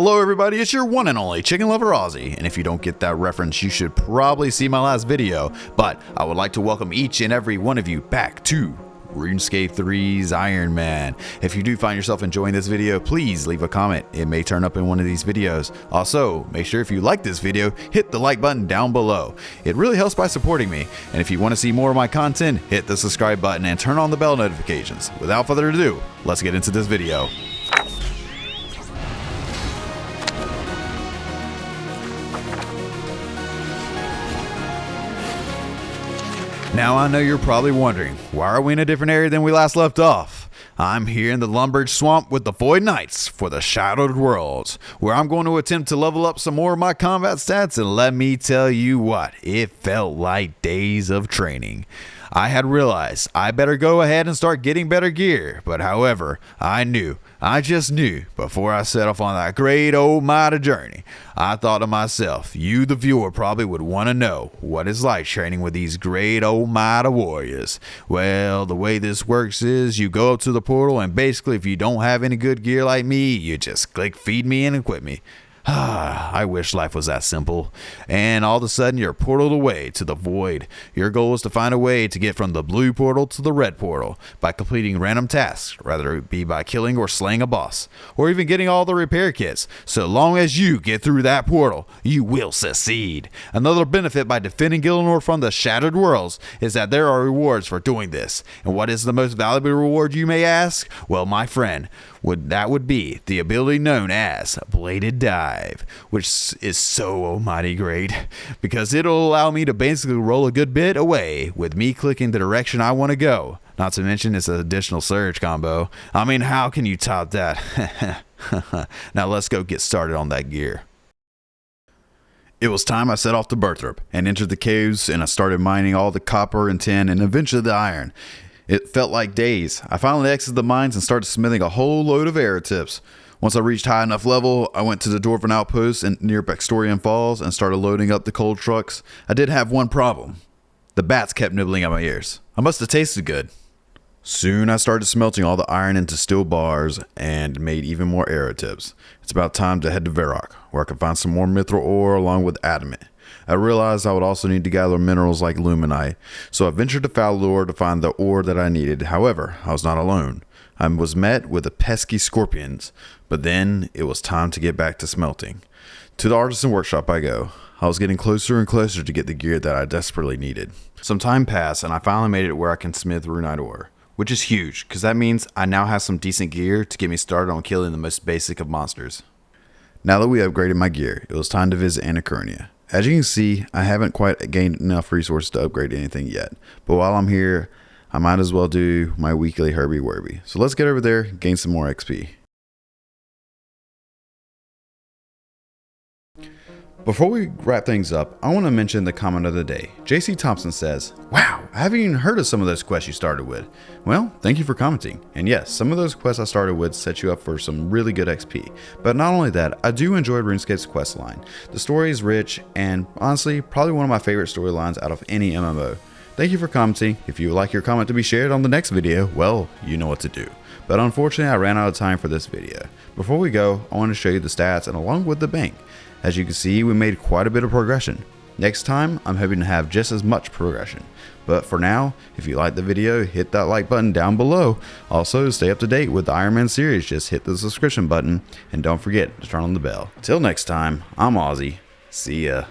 Hello everybody, it's your one and only chicken lover Auzzy, and if you don't get that reference, you should probably see my last video, but I would like to welcome each and every one of you back to RuneScape 3's Iron Man. If you do find yourself enjoying this video, please leave a comment. It may turn up in one of these videos. Also, make sure if you like this video, hit the like button down below. It really helps by supporting me, and if you want to see more of my content, hit the subscribe button and turn on the bell notifications. Without further ado, let's get into this video. Now I know you're probably wondering, why are we in a different area than we last left off? I'm here in the Lumberge Swamp with the Void Knights for the Shadowed Worlds, where I'm going to attempt to level up some more of my combat stats, and let me tell you what, it felt like days of training. I had realized I better go ahead and start getting better gear, but however, I just knew before I set off on that great old mighty journey. I thought to myself, you the viewer probably would want to know what it's like training with these great old mighty warriors. Well, the way this works is you go up to the portal, and basically if you don't have any good gear like me, you just click feed me and equip me. I wish life was that simple. And all of a sudden you're portaled away to the void. Your goal is to find a way to get from the blue portal to the red portal by completing random tasks, whether it be by killing or slaying a boss, or even getting all the repair kits. So long as you get through that portal, you will succeed. Another benefit by defending Gillinor from the Shattered Worlds is that there are rewards for doing this. And what is the most valuable reward, you may ask? Well, my friend, that would be the ability known as Bladed Dive, which is so almighty great because it'll allow me to basically roll a good bit away with me clicking the direction I want to go. Not to mention it's an additional surge combo. I mean, how can you top that? Now let's go get started on that gear. It was time I set off to Birthrup and entered the caves, and I started mining all the copper and tin and eventually the iron. It felt like days. I finally exited the mines and started smithing a whole load of arrow tips. Once I reached high enough level, I went to the Dwarven outpost near Baxtorian Falls and started loading up the coal trucks. I did have one problem. The bats kept nibbling at my ears. I must have tasted good. Soon I started smelting all the iron into steel bars and made even more arrow tips. It's about time to head to Varrock, where I can find some more mithril ore along with adamant. I realized I would also need to gather minerals like luminite, so I ventured to Falor to find the ore that I needed. However, I was not alone. I was met with the pesky scorpions, but then it was time to get back to smelting. To the artisan workshop I go. I was getting closer and closer to get the gear that I desperately needed. Some time passed and I finally made it where I can smith runite ore, which is huge because that means I now have some decent gear to get me started on killing the most basic of monsters. Now that we upgraded my gear, it was time to visit Anachronia. As you can see, I haven't quite gained enough resources to upgrade anything yet, but while I'm here, I might as well do my weekly Herbie Werby. So let's get over there, gain some more XP. Before we wrap things up, I want to mention the comment of the day. JC Thompson says, "Wow, I haven't even heard of some of those quests you started with." Well, thank you for commenting. And yes, some of those quests I started with set you up for some really good XP. But not only that, I do enjoy RuneScape's quest line. The story is rich and honestly, probably one of my favorite storylines out of any MMO. Thank you for commenting. If you would like your comment to be shared on the next video, well, you know what to do. But unfortunately, I ran out of time for this video. Before we go, I want to show you the stats and along with the bank. As you can see, we made quite a bit of progression. Next time, I'm hoping to have just as much progression. But for now, if you liked the video, hit that like button down below. Also, to stay up to date with the Iron Man series, just hit the subscription button and don't forget to turn on the bell. Till next time, I'm Auzzy. See ya.